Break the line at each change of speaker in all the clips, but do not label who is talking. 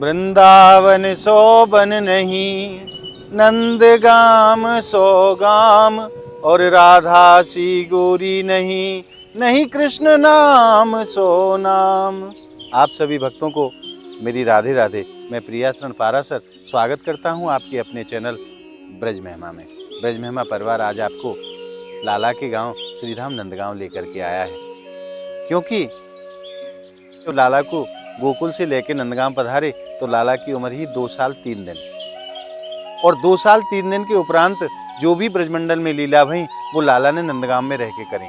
वृंदावन शोभन नहीं, नंदगाम सो गाम, और राधा सी गोरी नहीं, नहीं कृष्ण नाम सो नाम। आप सभी भक्तों को मेरी राधे राधे। मैं प्रियाशरण पाराशर स्वागत करता हूं आपके अपने चैनल ब्रज महिमा में। ब्रज महिमा परिवार आज आपको लाला के गांव श्रीधाम नंदगांव लेकर के आया है, क्योंकि तो लाला को गोकुल से लेकर नंदगांव पधारे तो लाला की उम्र ही 2 साल 3 दिन, और 2 साल 3 दिन के उपरांत जो भी ब्रजमंडल में लीला भई वो लाला ने नंदगांव में रह के करें।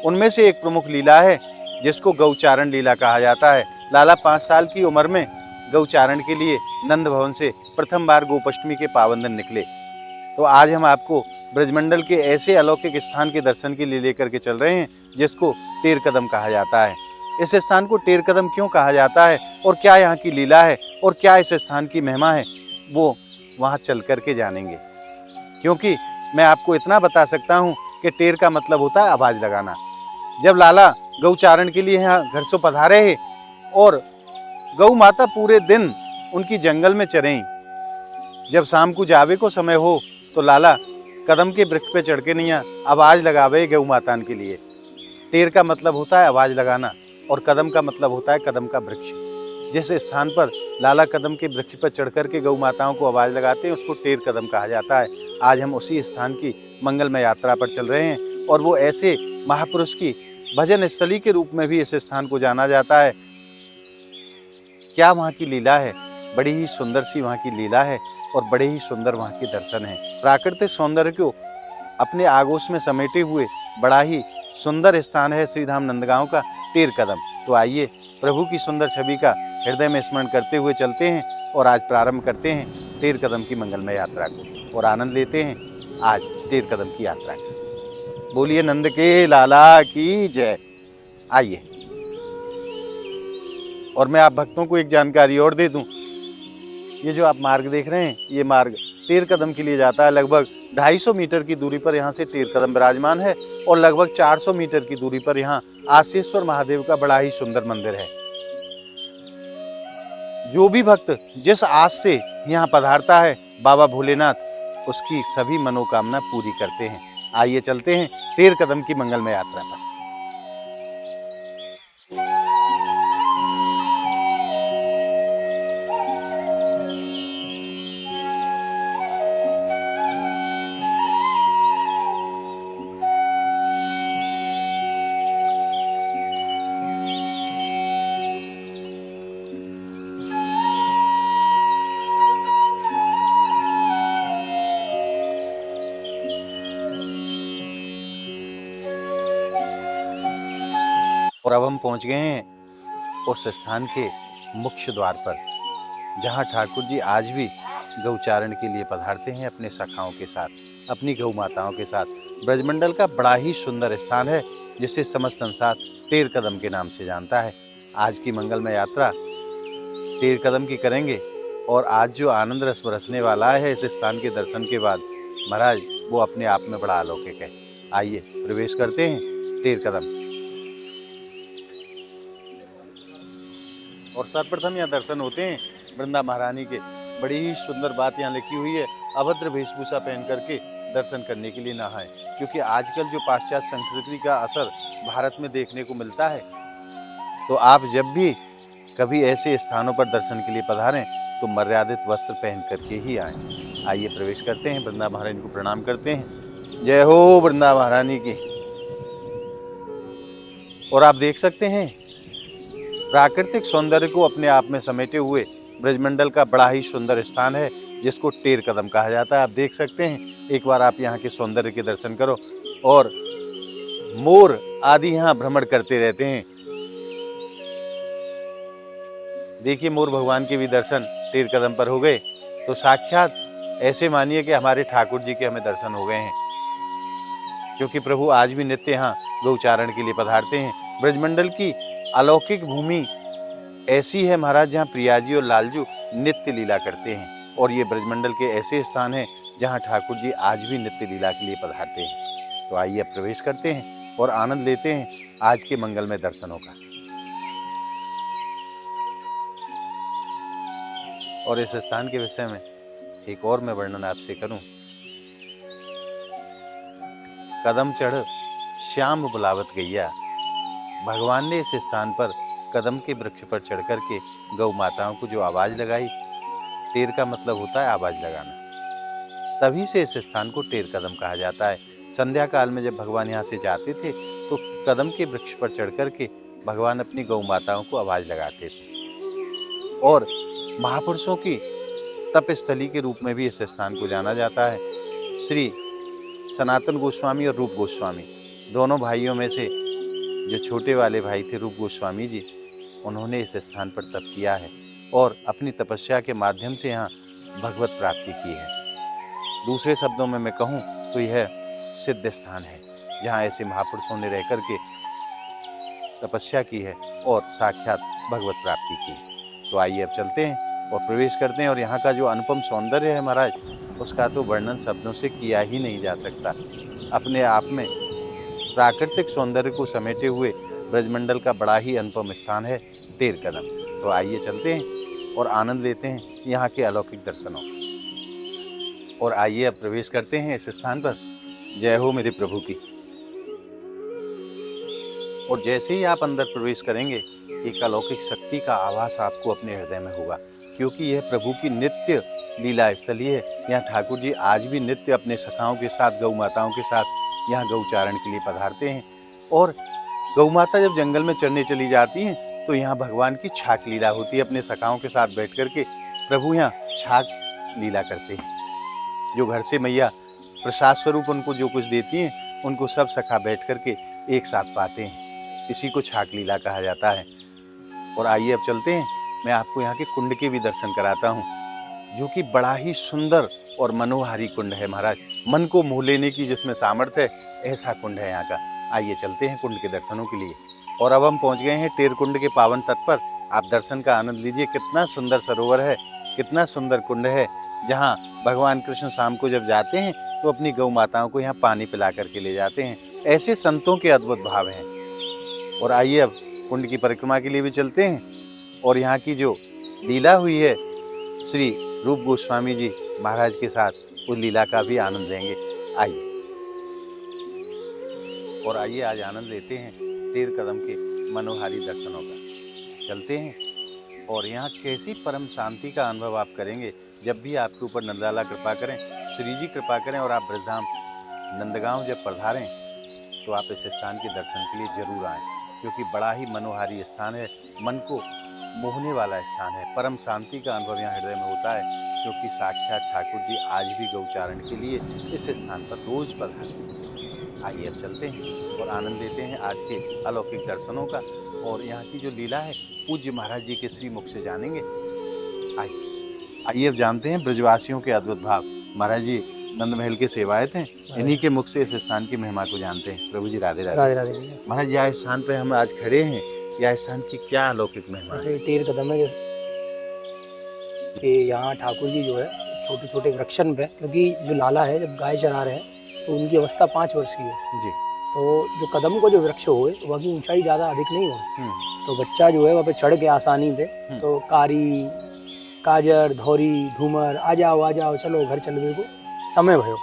उनमें से एक प्रमुख लीला है जिसको गौचारण लीला कहा जाता है। लाला 5 साल की उम्र में गौचारण के लिए नंद भवन से प्रथम बार गोपाष्टमी के पावन दिन निकले। तो आज हम आपको ब्रजमंडल के ऐसे अलौकिक स्थान के दर्शन के लिए लेकर के चल रहे हैं जिसको टेर कदम कहा जाता है। इस स्थान को टेर कदम क्यों कहा जाता है और क्या यहाँ की लीला है और क्या इस स्थान की महिमा है, वो वहाँ चल कर के जानेंगे। क्योंकि मैं आपको इतना बता सकता हूँ कि टेर का मतलब होता है आवाज़ लगाना। जब लाला गौचारण के लिए यहाँ घर से पधारे हैं और गौ माता पूरे दिन उनकी जंगल में चरें, जब शाम को जावे को समय हो तो लाला कदम के वृक्ष पे चढ़ के नहीं आवाज़ लगावे गौ मातान के लिए। टेर का मतलब होता है आवाज़ लगाना और कदम का मतलब होता है कदम का वृक्ष। जिस स्थान पर लाला कदम के वृक्ष पर चढ़ कर के गौ माताओं को आवाज़ लगाते हैं उसको टेर कदम कहा जाता है। आज हम उसी स्थान की मंगलमय यात्रा पर चल रहे हैं और वो ऐसे महापुरुष की भजन स्थली के रूप में भी इस स्थान को जाना जाता है। क्या वहाँ की लीला है, बड़ी ही सुंदर सी वहाँ की लीला है और बड़े ही सुंदर वहाँ के दर्शन हैं। प्राकृतिक सौंदर्य को अपने आगोश में समेटे हुए बड़ा ही सुंदर स्थान है श्रीधाम नंदगांव का टेर कदम। तो आइए प्रभु की सुंदर छवि का हृदय में स्मरण करते हुए चलते हैं और आज प्रारंभ करते हैं टेर कदम की मंगलमय यात्रा को और आनंद लेते हैं आज टेर कदम की यात्रा का। बोलिए नंद के लाला की जय। आइए, और मैं आप भक्तों को एक जानकारी और दे दूं। ये जो आप मार्ग देख रहे हैं ये मार्ग टेर कदम के लिए जाता है। लगभग 250 मीटर की दूरी पर यहाँ से टेर कदम विराजमान है और लगभग 400 मीटर की दूरी पर यहाँ आसेश्वर महादेव का बड़ा ही सुंदर मंदिर है। जो भी भक्त जिस आस से यहाँ पधारता है बाबा भोलेनाथ उसकी सभी मनोकामना पूरी करते हैं। आइए चलते हैं टेर कदम की मंगलमय यात्रा पर। और अब हम पहुंच गए हैं उस स्थान के मुख्य द्वार पर जहां ठाकुर जी आज भी गौचारण के लिए पधारते हैं अपने सखाओं के साथ, अपनी गौ माताओं के साथ। ब्रजमंडल का बड़ा ही सुंदर स्थान है जिसे समस्त संसार टेर कदम के नाम से जानता है। आज की मंगलमय यात्रा टेर कदम की करेंगे और आज जो आनंद रस बरसने वाला है इस स्थान के दर्शन के बाद महाराज वो अपने आप में बड़ा अलौकिक है। आइए प्रवेश करते हैं टेर कदम। और सर्वप्रथम यहाँ दर्शन होते हैं वृंदा महारानी के। बड़ी ही सुंदर बात यहाँ लिखी हुई है, अभद्र वेशभूषा पहन करके दर्शन करने के लिए ना आए, क्योंकि आजकल जो पाश्चात्य संस्कृति का असर भारत में देखने को मिलता है। तो आप जब भी कभी ऐसे स्थानों पर दर्शन के लिए पधारें तो मर्यादित वस्त्र पहन करके ही आएँ। आइए प्रवेश करते हैं, वृंदा महारानी को प्रणाम करते हैं। जय हो वृंदा महारानी की। और आप देख सकते हैं प्राकृतिक सौंदर्य को अपने आप में समेटे हुए ब्रजमंडल का बड़ा ही सुंदर स्थान है जिसको टेर कदम कहा जाता है। आप देख सकते हैं, एक बार आप यहाँ के सौंदर्य के दर्शन करो। और मोर आदि यहाँ भ्रमण करते रहते हैं। देखिए मोर भगवान के भी दर्शन टेर कदम पर हो गए तो साक्षात ऐसे मानिए कि हमारे ठाकुर जी के हमें दर्शन हो गए हैं, क्योंकि प्रभु आज भी नित्य यहाँ गौचारण के लिए पधारते हैं। ब्रजमंडल की अलौकिक भूमि ऐसी है महाराज जहाँ प्रियाजी और लालजू नित्य लीला करते हैं, और ये ब्रजमंडल के ऐसे स्थान हैं जहाँ ठाकुर जी आज भी नित्य लीला के लिए पधारते हैं। तो आइए अब प्रवेश करते हैं और आनंद लेते हैं आज के मंगलमय दर्शनों का। और इस स्थान के विषय में एक और मैं वर्णन आपसे करूं। कदम चढ़ श्याम बुलावत गैया। भगवान ने इस स्थान पर कदम के वृक्ष पर चढ़ कर के गौ माताओं को जो आवाज लगाई, टेर का मतलब होता है आवाज लगाना, तभी से इस स्थान को टेर कदम कहा जाता है। संध्या काल में जब भगवान यहाँ से जाते थे तो कदम के वृक्ष पर चढ़ कर के भगवान अपनी गौ माताओं को आवाज लगाते थे। और महापुरुषों की तपस्थली के रूप में भी इस स्थान को जाना जाता है। श्री सनातन गोस्वामी और रूप गोस्वामी दोनों भाइयों में से जो छोटे वाले भाई थे रूप गोस्वामी जी, उन्होंने इस स्थान पर तप किया है और अपनी तपस्या के माध्यम से यहाँ भगवत प्राप्ति की है। दूसरे शब्दों में मैं कहूँ तो यह सिद्ध स्थान है जहाँ ऐसे महापुरुषों ने रह कर के तपस्या की है और साक्षात भगवत प्राप्ति की। तो आइए अब चलते हैं और प्रवेश करते हैं। और यहाँ का जो अनुपम सौंदर्य है महाराज, उसका तो वर्णन शब्दों से किया ही नहीं जा सकता। अपने आप में प्राकृतिक सौंदर्य को समेटे हुए ब्रजमंडल का बड़ा ही अनुपम स्थान है टेर कदम। तो आइए चलते हैं और आनंद लेते हैं यहाँ के अलौकिक दर्शनों का। और आइए अब प्रवेश करते हैं इस स्थान पर। जय हो मेरे प्रभु की। और जैसे ही आप अंदर प्रवेश करेंगे, एक अलौकिक शक्ति का आभास आपको अपने हृदय में होगा, क्योंकि यह प्रभु की नित्य लीला स्थली है। यहाँ ठाकुर जी आज भी नित्य अपने सखाओं के साथ, गौ माताओं के साथ यहाँ गौचारण के लिए पधारते हैं। और गौ माता जब जंगल में चरने चली जाती हैं तो यहाँ भगवान की छाक लीला होती है। अपने सखाओं के साथ बैठ कर के प्रभु यहाँ छाक लीला करते हैं। जो घर से मैया प्रसाद स्वरूप उनको जो कुछ देती हैं, उनको सब सखा बैठ कर के एक साथ पाते हैं। इसी को छाक लीला कहा जाता है। और आइए अब चलते हैं, मैं आपको यहाँ के कुंड के भी दर्शन कराता हूँ, जो कि बड़ा ही सुंदर और मनोहारी कुंड है महाराज। मन को मोह लेने की जिसमें सामर्थ्य है, ऐसा कुंड है यहाँ का। आइए चलते हैं कुंड के दर्शनों के लिए। और अब हम पहुँच गए हैं टेर कुंड के पावन तट पर। आप दर्शन का आनंद लीजिए। कितना सुंदर सरोवर है, कितना सुंदर कुंड है, जहाँ भगवान कृष्ण शाम को जब जाते हैं तो अपनी गौ माताओं को यहाँ पानी पिला करके ले जाते हैं। ऐसे संतों के अद्भुत भाव हैं। और आइए अब कुंड की परिक्रमा के लिए भी चलते हैं और यहाँ की जो लीला हुई है श्री रूप गोस्वामी जी महाराज के साथ, उस लीला का भी आनंद लेंगे। आइए और आइए आज आनंद लेते हैं टेर कदम के मनोहारी दर्शनों का। चलते हैं और यहाँ कैसी परम शांति का अनुभव आप करेंगे जब भी आपके ऊपर नंदलाला कृपा करें, श्री जी कृपा करें और आप ब्रजधाम नंदगांव जब पधारें तो आप इस स्थान के दर्शन के लिए जरूर आएँ, क्योंकि बड़ा ही मनोहारी स्थान है। मन को मोहने वाला स्थान है। परम शांति का अनुभव यहाँ हृदय में होता है, क्योंकि साक्षात ठाकुर जी आज भी गौचारण के लिए इस स्थान पर रोज पधारते हैं। आइए अब चलते हैं और आनंद लेते हैं आज के अलौकिक दर्शनों का। और यहाँ की जो लीला है पूज्य महाराज जी के श्री मुख से जानेंगे। आइए अब जानते हैं ब्रजवासियों के अद्भुत भाव। महाराज जी नंद महल के सेवायत हैं, इन्हीं के मुख से इस स्थान की महिमा को जानते हैं। प्रभु जी राधे राधे। राधे महाराज, यह स्थान पे हम आज खड़े हैं, यह स्थान की क्या अलौकिक महिमा है?
टेर कदम है कि यहाँ ठाकुर जी जो है छोटे छोटे वृक्षन पे, क्योंकि जो लाला है जब गाय चरा रहे हैं तो उनकी अवस्था 5 वर्ष की है जी। तो जो कदम को जो वृक्ष हुए वह की ऊंचाई ज़्यादा अधिक नहीं हो, तो बच्चा जो है वहाँ पे चढ़ के आसानी पे, तो कारी काजर धौरी धूमर आ जाओ चलो घर चलने को समय भयो।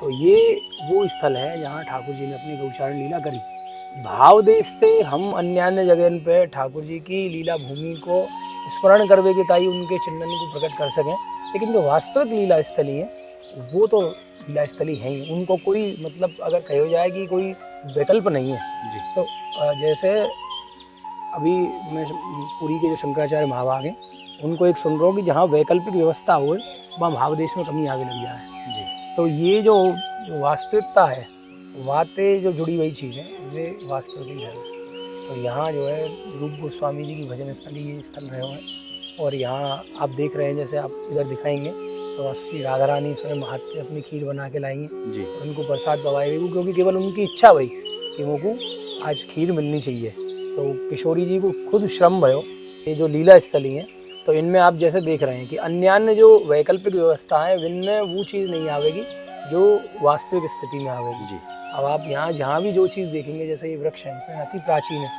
तो ये वो स्थल है जहाँ ठाकुर जी ने अपनी गौचारण लीला करी। भाव देशते हम अन्य जगह पे ठाकुर जी की लीला भूमि को स्मरण करवे के ताई उनके चिंतन को प्रकट कर सकें, लेकिन जो वास्तविक लीला स्थली है वो तो लीला स्थली है ही। उनको कोई मतलब अगर कहो जाए कि कोई विकल्प नहीं है जी। तो जैसे अभी मैं पुरी के जो शंकराचार्य महाभाग हैं उनको एक सुन रहा हूँ कि जहाँ वैकल्पिक व्यवस्था हो वहाँ भावदेश में कमी आगे लग जाए जी। तो ये जो वास्तविकता है, बातें जो जुड़ी हुई चीज़ें वे वास्तविक है। तो यहाँ जो है रूप गोस्वामी जी की भजन स्थली ये स्थल रहे हुए हैं। और यहाँ आप देख रहे हैं, जैसे आप इधर दिखाएंगे तो श्री राधा रानी स्वयं हाथ पे अपनी खीर बना के लाएंगे जी। उनको प्रसाद पवाएंगे, क्योंकि केवल उनकी इच्छा भई कि वो को आज खीर मिलनी चाहिए। तो किशोरी जी को खुद श्रम भयो। ये जो लीला स्थली है तो इनमें आप जैसे देख रहे हैं कि अन्य जो वैकल्पिक व्यवस्था है इनमें वो चीज़ नहीं आवेगी जो वास्तविक स्थिति में आवेगी जी। अब आप यहाँ जहाँ भी जो चीज़ देखेंगे, जैसे ये वृक्ष हैं अति प्राचीन है,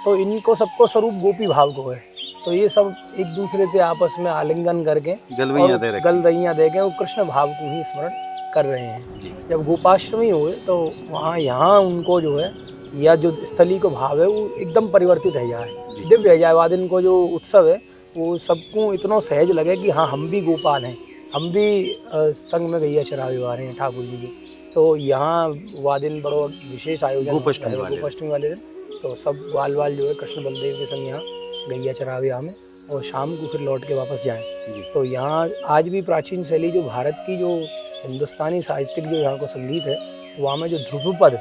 तो इनको सबको स्वरूप गोपी भाव को है। तो ये सब एक दूसरे पे आपस में आलिंगन करके
गलवैया दे रखी।
गलवैयां दे के वो कृष्ण भाव को ही स्मरण कर रहे हैं।
जी
जब गोपाष्टमी हुए तो वहाँ यहाँ उनको जो है या जो स्थली को भाव है वो एकदम परिवर्तित है जाए,
जी।
दिव्य है जाए। बाद इनको जो उत्सव है वो सबको इतना सहज लगे कि हाँ हम भी गोपाल हैं, हम भी संग में गैया चरावे वाले हैं ठाकुर जी के। तो यहाँ वादिन बड़ो विशेष आयोजन
गोपाष्टमी
है
वाले
गोपाष्टमी वाले दिन। तो सब बाल बाल जो है कृष्ण बलदेव के संग यहाँ गैया चरावे हमें, और शाम को फिर लौट के वापस जाएं।
जी
तो यहाँ आज भी प्राचीन शैली जो भारत की जो हिंदुस्तानी साहित्यिक जो यहाँ को संगीत है वहाँ में जो ध्रुव पद,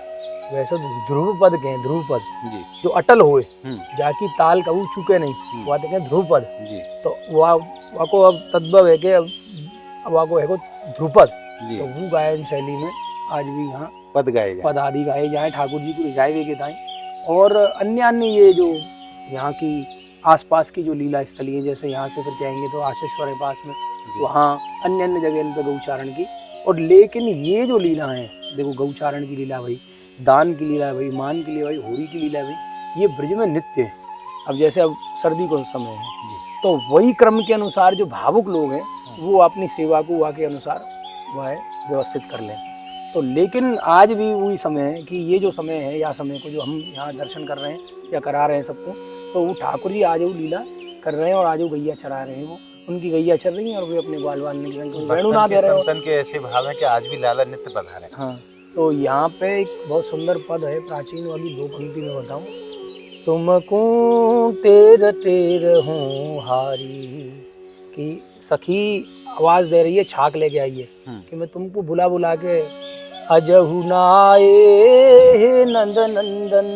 वैसे ध्रुव पद कहें, ध्रुव पद
जी
जो अटल होए,
हम्म
जाकी ताल कबू चुके नहीं, वहाँ कहें ध्रुव पद।
जी
तो वहाँ को अब तद्भव है कि अब वहाँ को है को ध्रुपद।
जी।
तो वो गायन शैली में आज भी यहाँ
पद गाए जाए।
पद आदि गाए जाए, ठाकुर जी को रिझाए हुए गीताएं। और अन्य अन्य ये जो यहाँ की आसपास की जो लीला स्थली है, जैसे यहाँ पे फिर जाएंगे तो आशेश्वर है पास में, वहाँ अन्य अन्य जगह पे गौचारण की। और लेकिन ये जो लीला है, देखो गौचारण की लीला भाई, दान की लीला है भाई, मान की लीला भाई, होरी की लीला है भाई, ये ब्रज में नित्य है। अब जैसे अब सर्दी का समय है तो वही क्रम के अनुसार जो भावुक लोग हैं वो अपनी सेवा को वहाँ के अनुसार वह व्यवस्थित कर लें। तो लेकिन आज भी वही समय है कि ये जो समय है या समय को जो हम यहाँ दर्शन कर रहे हैं या करा रहे हैं सबको, तो वो ठाकुर जी आज वो लीला कर रहे हैं और आज वो गैया चरा रहे हैं। वो उनकी गैया चल रही है और वे अपने ग्वाल वेणु ना दे रहे
संतन के ऐसे भाव है कि आज भी लाला नित्य पधारे।
हाँ, तो यहाँ पे एक बहुत सुंदर पद है प्राचीन वाली, दो पंक्ति में बताऊँ। तुमको टेर टेर हूँ हारी, कि सखी आवाज दे रही है, छाक लेके आई है कि मैं तुमको बुला बुला के अजहु नाए हे नंद नंदन,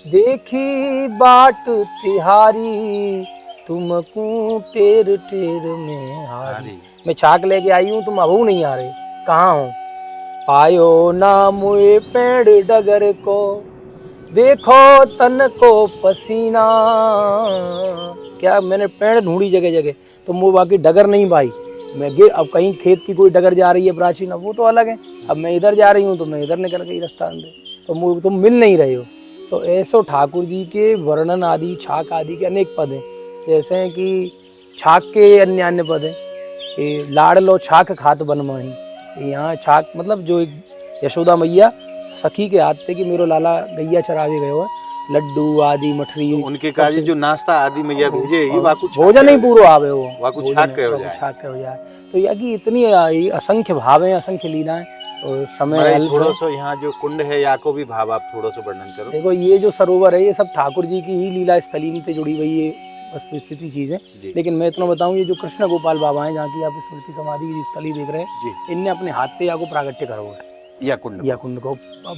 देखी बाट तिहारी, तुमको टेर टेर में हारी। मैं छाक लेके आई हूँ, तुम अबू नहीं आ रहे, कहाँ हो? आयो ना मुए पेड़ डगर को, देखो तन को पसीना। क्या मैंने पेड़ ढूंढी जगह जगह, तो वो बाकी डगर नहीं पाई। मैं अब कहीं खेत की कोई डगर जा रही है प्राचीन, अब वो तो अलग है। अब मैं इधर जा रही हूँ तो मैं इधर निकल गई रास्ता अंदर, तो तुम मिल नहीं रहे हो। तो ऐसो ठाकुर जी के वर्णन आदि, छाक आदि के अनेक पद हैं। जैसे हैं कि छाक के अन्य अन्य पद हैं, ये लाड़ लो छाक खात बन माही। यहाँ छाक मतलब जो एक यशोदा मैया सखी के हाथ पे कि मेरो लाला गैया चरावे गए हो, लड्डू आदि मठरी,
तो उनके काजे जो नाश्ता आदि मैया भेजे ही वाकु
भोजन ही पूरा आवे हो,
वाकु छाक हो जाए,
छाक हो जाए। तो यह कि इतनी असंख्य भाव हैं, असंख्य लीलाएं। और समय
थोड़ा सा यहाँ जो कुंड है या को भी भाव आप थोड़ा सा वर्णन करो।
देखो ये जो सरोवर है ये सब ठाकुर जी की ही लीला स्थली से जुड़ी हुई ये वस्तु स्थिति चीज है। लेकिन मैं इतना बताऊं, ये जो कृष्ण गोपाल बाबा हैं जहाँ की आप स्मृति समाधि की स्थली देख रहे हैं, इनने अपने हाथ पे या को प्रागट्य करा हुआ है, या कुंड को। अब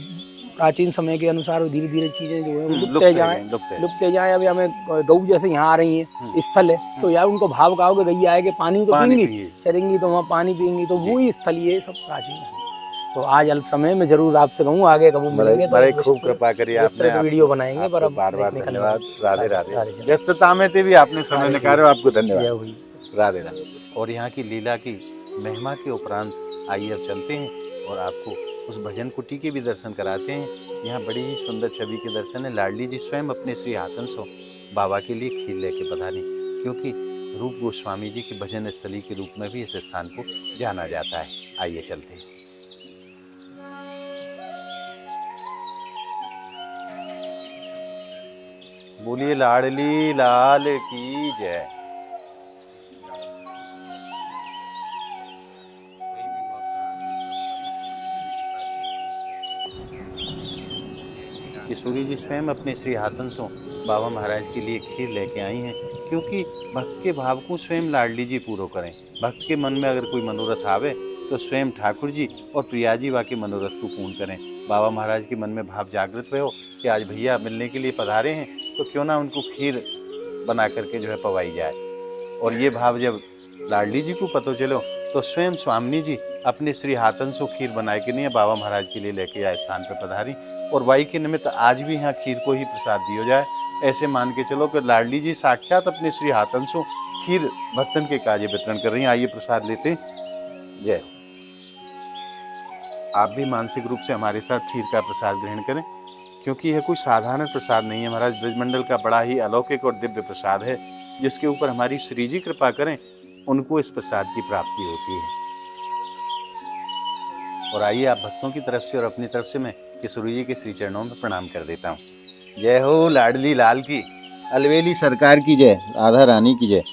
प्राचीन समय के अनुसार धीरे धीरे चीजें जो है लुप्त जाए। अभी हमें गऊ जैसे यहाँ आ रही है स्थल है, तो यार उनको भाव का होगा गैया आएगी पानी तो पीएंगी, चलेंगी तो वहाँ पानी पियेंगी, तो वो ही स्थली है, सब प्राचीन है। तो आज अल्प समय में जरूर आपसे कहूँ आगे कब मिलेंगे तो
खूब कृपा करिए, आपने
वीडियो बनाएंगे। पर अब
बार-बार धन्यवाद। राधे राधे। व्यस्तता में भी आपने समय निकाला, आपको धन्यवाद। राधे राधे। और यहाँ की लीला की महिमा के उपरांत आइए अब चलते हैं और आपको उस भजन कुटी के भी दर्शन कराते हैं। यहाँ बड़ी ही सुंदर छवि के दर्शन है। लाडली जी स्वयं अपने श्री हाथन से बाबा के लिए खीर लेके पधारी, क्योंकि रूप गोस्वामी जी की भजन स्थली के रूप में भी इस स्थान को जाना जाता है। आइए चलते हैं। बोलिए लाडली लाल की जय। किशोरी जी स्वयं अपने श्री हाथन से बाबा महाराज के लिए खीर लेके आई हैं, क्योंकि भक्त के भाव को स्वयं लाडली जी पूरा करें। भक्त के मन में अगर कोई मनोरथ आवे तो स्वयं ठाकुर जी और प्रिया जी वाके मनोरथ को पूर्ण करें। बाबा महाराज के मन में भाव जागृत हुए हो कि आज भैया मिलने के लिए पधारे हैं, तो क्यों ना उनको खीर बना करके जो है पवाई जाए। और ये भाव जब लाडली जी को पता चलो तो स्वयं स्वामिनी जी अपने श्री हाथन से खीर बनाए के लिए बाबा महाराज के लिए लेके आए स्थान पर पधारी। और वाई के निमित्त आज भी यहाँ खीर को ही प्रसाद दिया जाए, ऐसे मान के चलो कि लाडली जी साक्षात अपने श्री हाथन से खीर भक्तन के कार्य वितरण कर रही हैं। आइए प्रसाद लेते हैं। जय। आप भी मानसिक रूप से हमारे साथ खीर का प्रसाद ग्रहण करें, क्योंकि यह कोई साधारण प्रसाद नहीं है। महाराज ब्रजमंडल का बड़ा ही अलौकिक और दिव्य प्रसाद है। जिसके ऊपर हमारी श्री जी कृपा करें, उनको इस प्रसाद की प्राप्ति होती है। और आइए आप भक्तों की तरफ से और अपनी तरफ से मैं किशोरी जी के श्री चरणों में प्रणाम कर देता हूँ। जय हो लाडली लाल की, अलवेली सरकार की जय, राधा रानी की जय।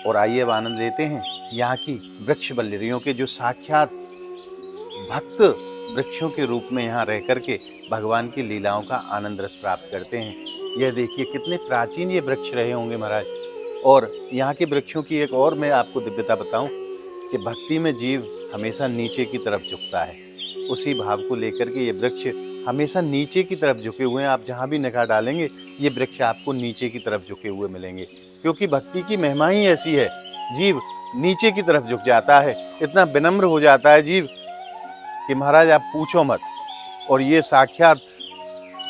और आइए अब आनंद लेते हैं यहाँ की वृक्ष बल्लरियों के, जो साक्षात भक्त वृक्षों के रूप में यहाँ रह करके भगवान की लीलाओं का आनंद रस प्राप्त करते हैं। यह देखिए कितने प्राचीन ये वृक्ष रहे होंगे महाराज। और यहाँ के वृक्षों की एक और मैं आपको दिव्यता बताऊं कि भक्ति में जीव हमेशा नीचे की तरफ झुकता है। उसी भाव को लेकर के ये वृक्ष हमेशा नीचे की तरफ झुके हुए हैं। आप जहाँ भी निगाह डालेंगे ये वृक्ष आपको नीचे की तरफ झुके हुए मिलेंगे, क्योंकि भक्ति की महिमा ही ऐसी है। जीव नीचे की तरफ झुक जाता है, इतना विनम्र हो जाता है जीव कि महाराज आप पूछो मत। और ये साक्षात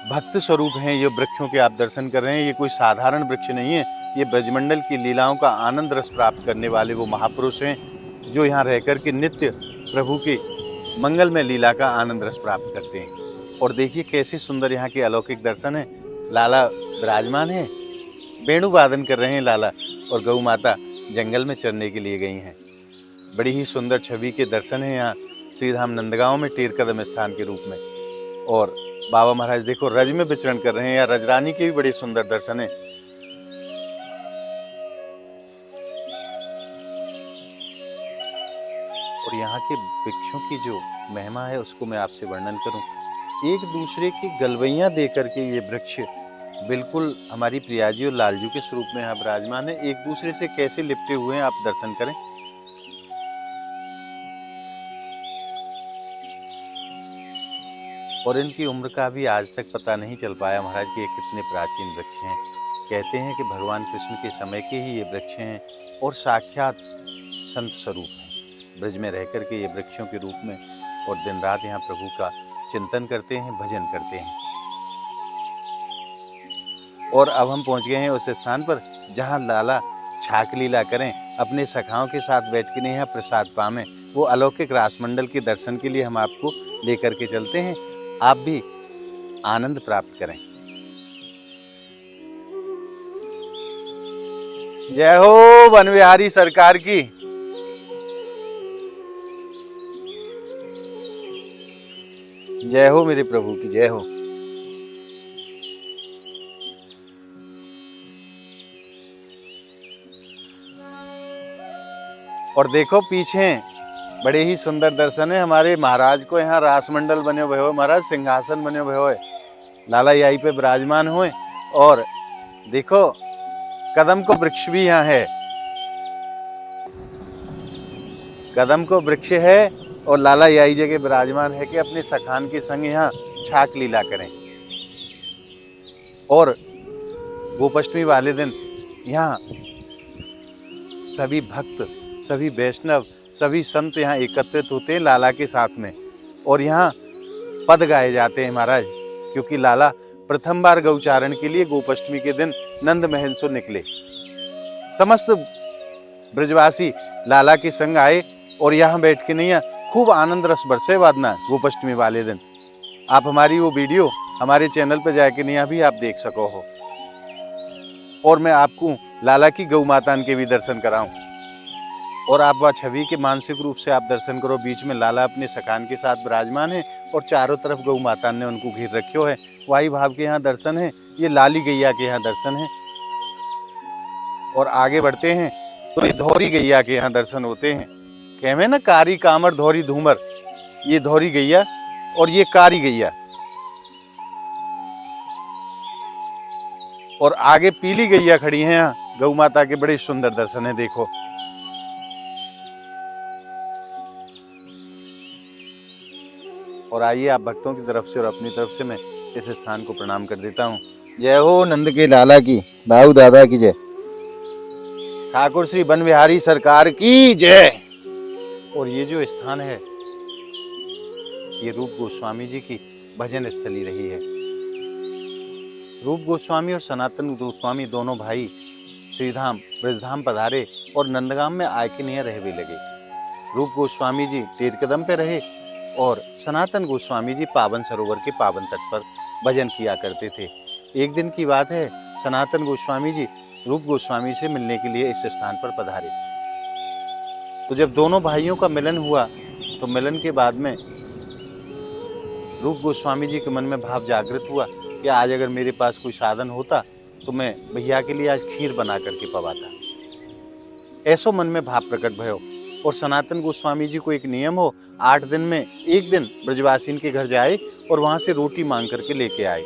भक्त स्वरूप हैं ये वृक्षों के आप दर्शन कर रहे हैं। ये कोई साधारण वृक्ष नहीं है, ये ब्रजमंडल की लीलाओं का आनंद रस प्राप्त करने वाले वो महापुरुष हैं जो यहाँ रह कर के नित्य प्रभु के मंगलमय लीला का आनंद रस प्राप्त करते हैं। और देखिए कैसे सुंदर यहाँ के अलौकिक दर्शन है। लाला विराजमान है, वेणु वादन कर रहे हैं लाला, और गौ माता जंगल में चरने के लिए गई हैं। बड़ी ही सुंदर छवि के दर्शन है यहाँ श्रीधाम नंदगांव में टेर कदम स्थान के रूप में। और बाबा महाराज देखो रज में विचरण कर रहे हैं, या रजरानी के भी बड़े सुंदर दर्शन है। और यहाँ के वृक्षों की जो महिमा है उसको मैं आपसे वर्णन करूं। एक दूसरे की गलवैयां दे करके ये वृक्ष बिल्कुल हमारी प्रियाजी और लालजू के स्वरूप में यहाँ विराजमान है। एक दूसरे से कैसे लिपटे हुए हैं आप दर्शन करें। और इनकी उम्र का भी आज तक पता नहीं चल पाया महाराज कि ये कितने प्राचीन वृक्ष हैं। कहते हैं कि भगवान कृष्ण के समय के ही ये वृक्ष हैं और साक्षात संत स्वरूप हैं। ब्रज में रह कर के ये वृक्षों के रूप में और दिन रात यहाँ प्रभु का चिंतन करते हैं, भजन करते हैं। और अब हम पहुँच गए हैं उस स्थान पर जहाँ लाला छाक लीला करें, अपने सखाओं के साथ बैठ के यहाँ प्रसाद पावें। वो अलौकिक रासमंडल के दर्शन के लिए हम आपको लेकर के चलते हैं, आप भी आनंद प्राप्त करें। जय हो वन विहारी सरकार की। जय हो मेरे प्रभु की जय हो। और देखो पीछे बड़े ही सुंदर दर्शन है। हमारे महाराज को यहाँ रासमंडल बने हुए हो, महाराज सिंहासन बने हुए हो, लाला यहीं पे विराजमान हुए। और देखो कदम को वृक्ष भी यहाँ है, कदम को वृक्ष है और लाला यही जगह विराजमान है कि अपने सखान के संग यहाँ छाक लीला करें। और गोपाष्टमी वाले दिन यहाँ सभी भक्त, सभी वैष्णव, सभी संत यहाँ एकत्रित होते हैं लाला के साथ में। और यहाँ पद गाए जाते हैं महाराज, क्योंकि लाला प्रथम बार गौचारण के लिए गोपाष्टमी के दिन नंद महल से निकले। समस्त ब्रजवासी लाला के संग आए और यहाँ बैठ के नहीं खूब आनंद रस बरसे वादना गोपाष्टमी वाले दिन। आप हमारी वो वीडियो हमारे चैनल पर जाके नहीं भी आप देख सको हो। और मैं आपको लाला की गौ माता के भी दर्शन कराऊं, और आप वह छवि के मानसिक रूप से आप दर्शन करो। बीच में लाला अपने सखान के साथ विराजमान है और चारों तरफ गौ माता ने उनको घेर रखियो है। वाही भाव के यहाँ दर्शन है, ये लाली गैया के यहाँ दर्शन है। और आगे बढ़ते हैं तो ये धौरी गैया के यहाँ दर्शन होते हैं। कहवे ना कारी कामर धौरी धूमर, ये धौरी गैया और ये कारी गैया। और आगे पीली गैया खड़ी है यहाँ गौ माता के, बड़े सुंदर दर्शन है देखो। और आइए आप भक्तों की तरफ से और अपनी तरफ से मैं इस स्थान को प्रणाम कर देता हूँ। जय हो नंद के लाला की, दाऊ दादा की जय, ठाकुर श्री वन विहारी सरकार की जय। और ये जो स्थान है ये रूप गोस्वामी जी की भजन स्थली रही है। रूप गोस्वामी और सनातन गोस्वामी दोनों भाई श्रीधाम ब्रजधाम पधारे और नंदगाम में आके नहीं रह भी लगे। रूप गोस्वामी जी टेर कदम पे रहे और सनातन गोस्वामी जी पावन सरोवर के पावन तट पर भजन किया करते थे। एक दिन की बात है, सनातन गोस्वामी जी रूप गोस्वामी से मिलने के लिए इस स्थान पर पधारे। तो जब दोनों भाइयों का मिलन हुआ तो मिलन के बाद में रूप गोस्वामी जी के मन में भाव जागृत हुआ कि आज अगर मेरे पास कोई साधन होता तो मैं भैया के लिए आज खीर बना करके पवाता। ऐसो मन में भाव प्रकट भयो। और सनातन गोस्वामी जी को एक नियम हो, 8 दिन में एक दिन ब्रजवासीन के घर जाए और वहां से रोटी मांग करके लेके आए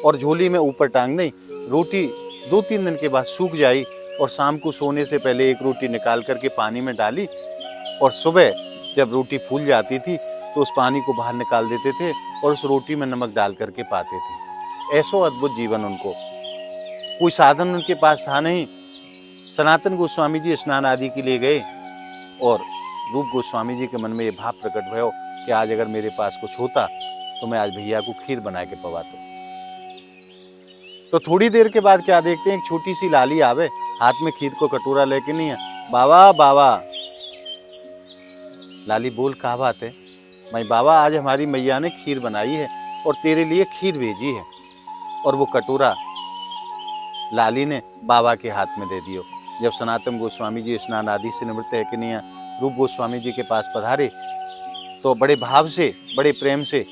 और झोली में ऊपर टांग नहीं। रोटी 2-3 दिन के बाद सूख जाई और शाम को सोने से पहले एक रोटी निकाल करके पानी में डाली और सुबह जब रोटी फूल जाती थी तो उस पानी को बाहर निकाल देते थे और उस रोटी में नमक डाल करके पाते थे। ऐसो अद्भुत जीवन उनको, कोई साधन उनके पास था नहीं। सनातन गोस्वामी जी स्नान आदि के लिए गए और रूप गोस्वामी जी के मन में ये भाव प्रकट भयो कि आज अगर मेरे पास कुछ होता तो मैं आज भैया को खीर बना के पवाता। तो थोड़ी देर के बाद क्या देखते हैं, एक छोटी सी लाली आवे, हाथ में खीर को कटोरा लेके नहीं है। बाबा बाबा, लाली बोल कहा बात है? भाई बाबा, आज हमारी मैया ने खीर बनाई है और तेरे लिए खीर भेजी है। और वो कटोरा लाली ने बाबा के हाथ में दे दियो। जब सनातन गोस्वामी जी स्नान आदि से निवृत्त है कि नहीं रूप गोस्वामी जी के पास पधारे तो बड़े भाव से, बड़े प्रेम से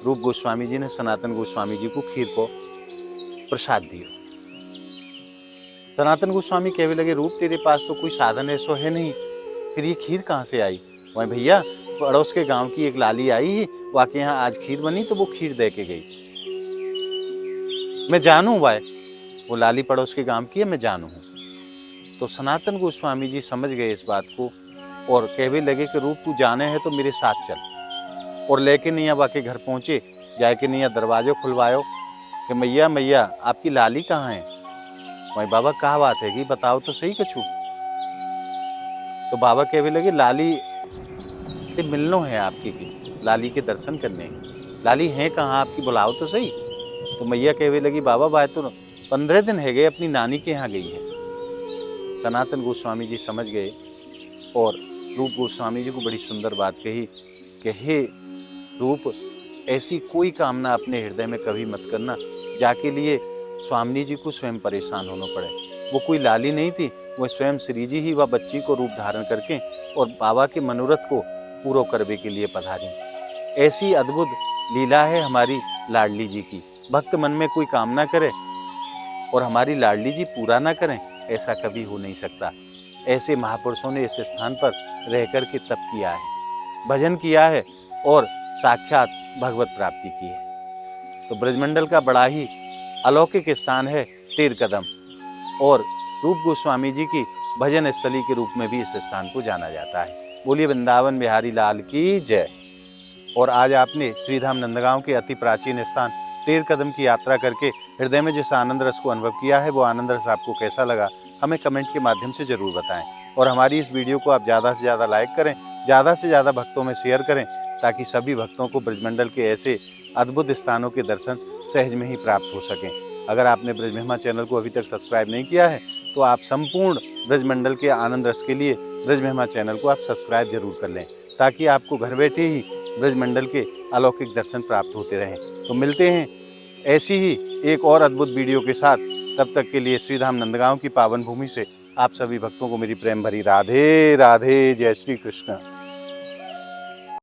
रूप गोस्वामी जी ने सनातन गोस्वामी जी को खीर को प्रसाद दिया। सनातन गोस्वामी कहने लगे, रूप तेरे पास तो कोई साधन ऐसो है नहीं, फिर ये खीर कहाँ से आई? वही भैया, पड़ोस के गांव की एक लाली आई है, वाके यहाँ आज खीर बनी तो वो खीर दे के गई। मैं जानू भाई, वो लाली पड़ोस के गांव की है, मैं जानू हूँ। तो सनातन गोस्वामी जी समझ गए इस बात को और कहने लगे कि रूप तू जाने है तो मेरे साथ चल। और लेके नैया वाके घर पहुंचे, जाके नैया दरवाजे खुलवायो कि मैया मैया आपकी लाली कहाँ है? वही बाबा कहा बात है कि बताओ तो सही कछु। तो बाबा कहने लगे, लाली मिलनो है आपकी की, लाली के दर्शन करने हैं। लाली है कहाँ आपकी, बुलाओ तो सही। तो मैया कहने लगी, बाबा बाय तो 15 दिन है गए, अपनी नानी के यहाँ गई है। सनातन गोस्वामी जी समझ गए और रूप गोस्वामी जी को बड़ी सुंदर बात कही कि हे रूप, ऐसी कोई कामना अपने हृदय में कभी मत करना जाके लिए स्वामी जी को स्वयं परेशान होना पड़े। वो कोई लाली नहीं थी, वो स्वयं श्री जी ही वह बच्ची को रूप धारण करके और बाबा के मनोरथ को पूरा करने के लिए पधारी। ऐसी अद्भुत लीला है हमारी लाडली जी की। भक्त मन में कोई कामना करे और हमारी लाडली जी पूरा ना करें, ऐसा कभी हो नहीं सकता। ऐसे महापुरुषों ने इस स्थान पर रह कर के तप किया है, भजन किया है और साक्षात भगवत प्राप्ति की है। तो ब्रजमंडल का बड़ा ही अलौकिक स्थान है तीर कदम और रूप गोस्वामी जी की भजन स्थली के रूप में भी इस स्थान को जाना जाता है। बोलिए वृंदावन बिहारी लाल की जय। और आज आपने श्रीधाम नंदगांव के अति प्राचीन स्थान तीर कदम की यात्रा करके हृदय में जिस आनंद रस को अनुभव किया है, वो आनंद रस आपको कैसा लगा हमें कमेंट के माध्यम से ज़रूर बताएं। और हमारी इस वीडियो को आप ज़्यादा से ज़्यादा लाइक करें, ज़्यादा से ज़्यादा भक्तों में शेयर करें, ताकि सभी भक्तों को ब्रजमंडल के ऐसे अद्भुत स्थानों के दर्शन सहज में ही प्राप्त हो सकें। अगर आपने ब्रज महिमा चैनल को अभी तक सब्सक्राइब नहीं किया है तो आप संपूर्ण ब्रजमंडल के आनंद रस के लिए ब्रज महिमा चैनल को आप सब्सक्राइब जरूर कर लें, ताकि आपको घर बैठे ही ब्रजमंडल के अलौकिक दर्शन प्राप्त होते रहें। तो मिलते हैं ऐसी ही एक और अद्भुत वीडियो के साथ। तब तक के लिए श्रीधाम नंदगांव की पावन भूमि से आप सभी भक्तों को मेरी प्रेम भरी राधे राधे। जय श्री कृष्ण।